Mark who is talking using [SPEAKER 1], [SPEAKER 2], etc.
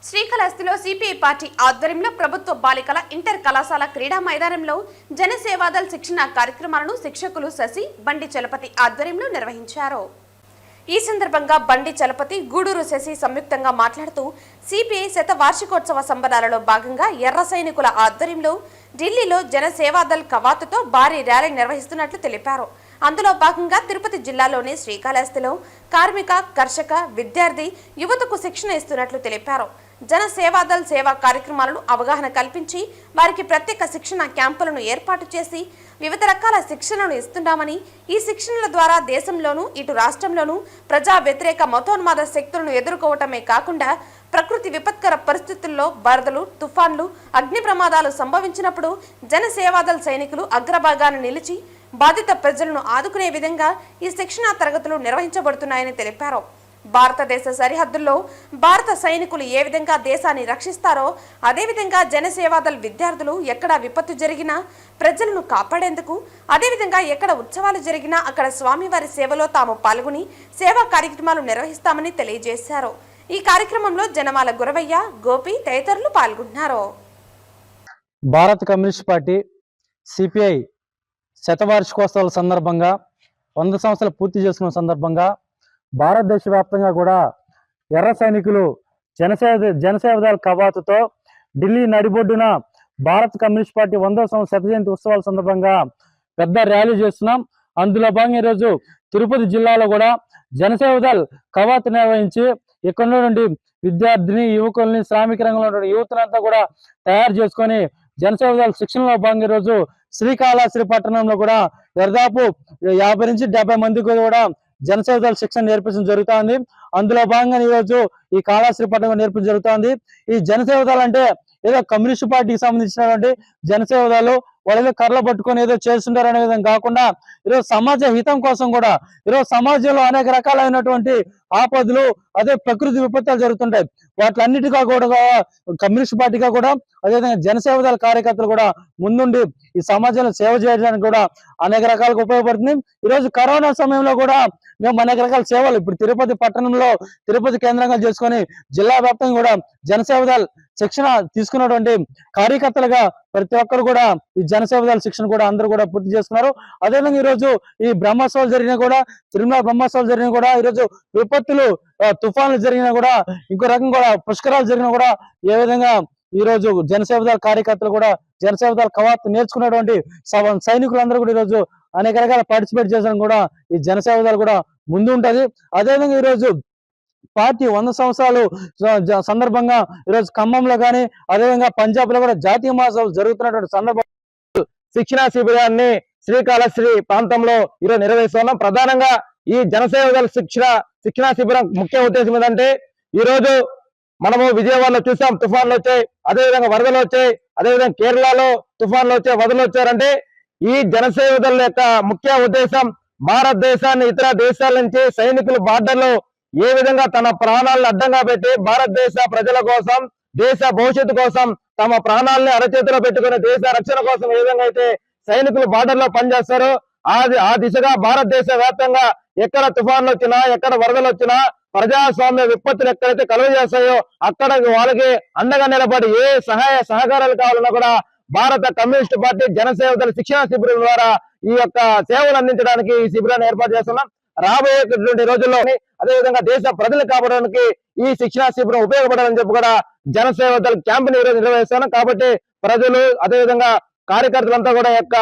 [SPEAKER 1] శ్రీకాళహస్తిలో CPI party ఆధ్వర్యంలో ప్రభుత్వ బాలికల ఇంటర్ కళాశాల క్రీడా మైదానంలో జనసేవాదల్ శిక్షణ కార్యక్రమాలను శిక్షకులు శశి బండి చలపతి ఆధ్వర్యంలో నిర్వహించారు. ఈ సందర్భంగా బండి చలపతి, గూడూరు శశి సంయుక్తంగా మాట్లాడుతూ సిపిఐ శతవార్షికోత్సవ సంబరాలలో భాగంగా ఎర్ర సైనికుల ఆధ్వర్యంలో ఢిల్లీలో జనసేవాదల్ కవాతుతో భారీ ర్యాలీ నిర్వహిస్తున్నట్లు తెలిపారు. అందులో భాగంగా తిరుపతి జిల్లాలోని శ్రీకాళహస్తిలో కార్మిక, కర్షక, విద్యార్థి యువతకు శిక్షణ ఇస్తున్నట్లు తెలిపారు. జన సేవాదల్ సేవా కార్యక్రమాలను అవగాహన కల్పించి వారికి ప్రత్యేక శిక్షణ క్యాంపులను ఏర్పాటు చేసి వివిధ రకాల శిక్షణను ఇస్తున్నామని, ఈ శిక్షణల ద్వారా దేశంలోనూ ఇటు రాష్ట్రంలోనూ ప్రజా వ్యతిరేక మతోన్మాద శక్తులను ఎదుర్కోవటమే కాకుండా ప్రకృతి విపత్కర పరిస్థితుల్లో వరదలు, తుఫాన్లు, అగ్ని ప్రమాదాలు సంభవించినప్పుడు జన సేవాదల్ సైనికులు అగ్రభాగాన నిలిచి బాధిత ప్రజలను ఆదుకునే విధంగా ఈ శిక్షణా తరగతులు నిర్వహించబడుతున్నాయని తెలిపారు. భారతదేశ సరిహద్దుల్లో భారత సైనికులు ఏ విధంగా దేశాన్ని రక్షిస్తారో అదేవిధంగా జనసేవాదల్ విద్యార్థులు ఎక్కడ విపత్తు జరిగినా ప్రజలను కాపాడేందుకు, అదేవిధంగా ఎక్కడ ఉత్సవాలు జరిగినా అక్కడ స్వామివారి సేవలో తాము పాల్గొని సేవా కార్యక్రమాలు నిర్వహిస్తామని తెలియజేశారు. ఈ కార్యక్రమంలో జనమాల గురవయ్య, గోపి తదితరులు పాల్గొన్నారు.
[SPEAKER 2] భారత కమ్యూనిస్ట్ పార్టీ సిపిఐ శతవార్షికోత్సవాల సందర్భంగా 100 సంవత్సరాలు పూర్తి చేసుకున్న సందర్భంగా భారతదేశ వ్యాప్తంగా కూడా ఎర్ర సైనికులు జనసేవదళ కవాతుతో ఢిల్లీ నడిబొడ్డున భారత కమ్యూనిస్ట్ పార్టీ 100వ సంవత్సర శత జయంతి ఉత్సవాల సందర్భంగా పెద్ద ర్యాలీ చేస్తున్నాం. అందులో భాగంగా ఈరోజు తిరుపతి జిల్లాలో కూడా జనసేవదళ కవాతు నిర్వహించి ఇక్కడ నుండి విద్యార్థిని, యువకుల్ని, శ్రామిక రంగంలో యువతనంతా కూడా తయారు చేసుకొని జనసేవదళ శిక్షణలో భాగంగా ఈరోజు శ్రీకాళహస్తి పట్టణంలో కూడా దాదాపు 50 నుంచి 70 మందికి కూడా జనసేవదళ శిక్షణ నేర్పించడం జరుగుతుంది. అందులో భాగంగా ఈరోజు ఈ కాళహస్తి పట్టణంలో నేర్పించడం జరుగుతుంది. ఈ జనసేవదళ అంటే ఏదో కమ్యూనిస్ట్ పార్టీకి సంబంధించినటువంటి జనసేవదళాలు వాళ్ళు కర్రలు పట్టుకొని ఏదో చేస్తుంటారు అనే విధంగా కాకుండా ఈరోజు సమాజ హితం కోసం కూడా ఈరోజు సమాజంలో అనేక రకాలైనటువంటి ఆపదలు, అదే ప్రకృతి విపత్తులు జరుగుతుంటాయి. వాటిలన్నిటిగా కూడా కమ్యూనిస్ట్ పార్టీగా కూడా అదేవిధంగా జనసేవదళ కార్యకర్తలు కూడా ముందుండి ఈ సమాజంలో సేవ చేయడానికి కూడా అనేక రకాలుగా ఉపయోగపడుతుంది. ఈరోజు కరోనా సమయంలో కూడా మేము అనేక రకాల సేవలు ఇప్పుడు తిరుపతి పట్టణంలో, తిరుపతి కేంద్రంగా చేసుకొని జిల్లా వ్యాప్తంగా కూడా జనసేవదళ శిక్షణ తీసుకున్నటువంటి కార్యకర్తలుగా ప్రతి ఒక్కరు కూడా ఈ జనసేవదళ శిక్షణ కూడా అందరూ కూడా పూర్తి చేసుకున్నారు. అదేవిధంగా ఈరోజు ఈ బ్రహ్మోత్సవాలు జరిగినా కూడా, తిరుమల బ్రహ్మోత్సవాలు జరిగినా కూడా, ఈరోజు విపత్తులు, తుఫాన్లు జరిగినా కూడా, ఇంకో రకం కూడా పుష్కరాలు జరిగినా కూడా ఏ విధంగా ఈ రోజు జనసేవదళ కార్యకర్తలు కూడా జనసేవదళ కవాతు నేర్చుకున్నటువంటి సైనికులందరూ కూడా ఈరోజు అనేక రకాల పార్టిసిపేట్ చేసడం కూడా ఈ జనసేవదళ కూడా ముందు ఉంటది. అదేవిధంగా ఈరోజు పార్టీ 100 సంవత్సరాలు సందర్భంగా ఈరోజు ఖమ్మంలో కానీ, అదేవిధంగా పంజాబ్ లో కూడా జాతీయ మహోత్సవాలు జరుగుతున్నటువంటి సందర్భంగా శిక్షణా శిబిరాన్ని శ్రీకాళహస్తి ప్రాంతంలో ఈరోజు నిర్వహిస్తున్నాం. ప్రధానంగా ఈ జనసేవదళ శిక్షణా శిబిరం ముఖ్య ఉద్దేశం ఏంటంటే, ఈ రోజు మనము విజయవాడలో చూసాం తుఫాన్లు వచ్చాయి, అదేవిధంగా వరదలు వచ్చాయి, అదేవిధంగా కేరళలో తుఫాన్లు వచ్చాయి, వరదలు వచ్చారంటే ఈ జనసేవదళ యొక్క ముఖ్య ఉద్దేశం భారతదేశాన్ని ఇతర దేశాల నుంచి సైనికులు బార్డర్లో ఏ విధంగా తన ప్రాణాలను అడ్డంగా పెట్టి భారతదేశ ప్రజల కోసం, దేశ భవిష్యత్తు కోసం తమ ప్రాణాలని అరచేతిలో పెట్టుకుని దేశ రక్షణ కోసం ఏ విధంగా అయితే సైనికులు బార్డర్ లో పనిచేస్తారో ఆ దిశగా భారతదేశ వ్యాప్తంగా ఎక్కడ తుఫాన్లు వచ్చినా, ఎక్కడ వరదలు వచ్చినా, ప్రజాస్వామ్య విపత్తులు ఎక్కడైతే కలుగజేస్తాయో అక్కడ వాళ్ళకి అండగా నిలబడి ఏ సహాయ సహకారాలు కావాలన్నా కూడా భారత కమ్యూనిస్ట్ పార్టీ జనసేవదళ శిక్షణా శిబిరం ద్వారా ఈ యొక్క సేవలు అందించడానికి ఈ శిబిరాన్ని ఏర్పాటు చేస్తున్నాం. రాబోయేటువంటి రోజుల్లో అదేవిధంగా దేశ ప్రజలు కాపాడడానికి ఈ శిక్షణా శిబిరం ఉపయోగపడాలని చెప్పి కూడా జనసేవదళ క్యాంపుని ఈరోజు నిర్వహిస్తున్నాం. కాబట్టి ప్రజలు, అదేవిధంగా కార్యకర్తలంతా కూడా యొక్క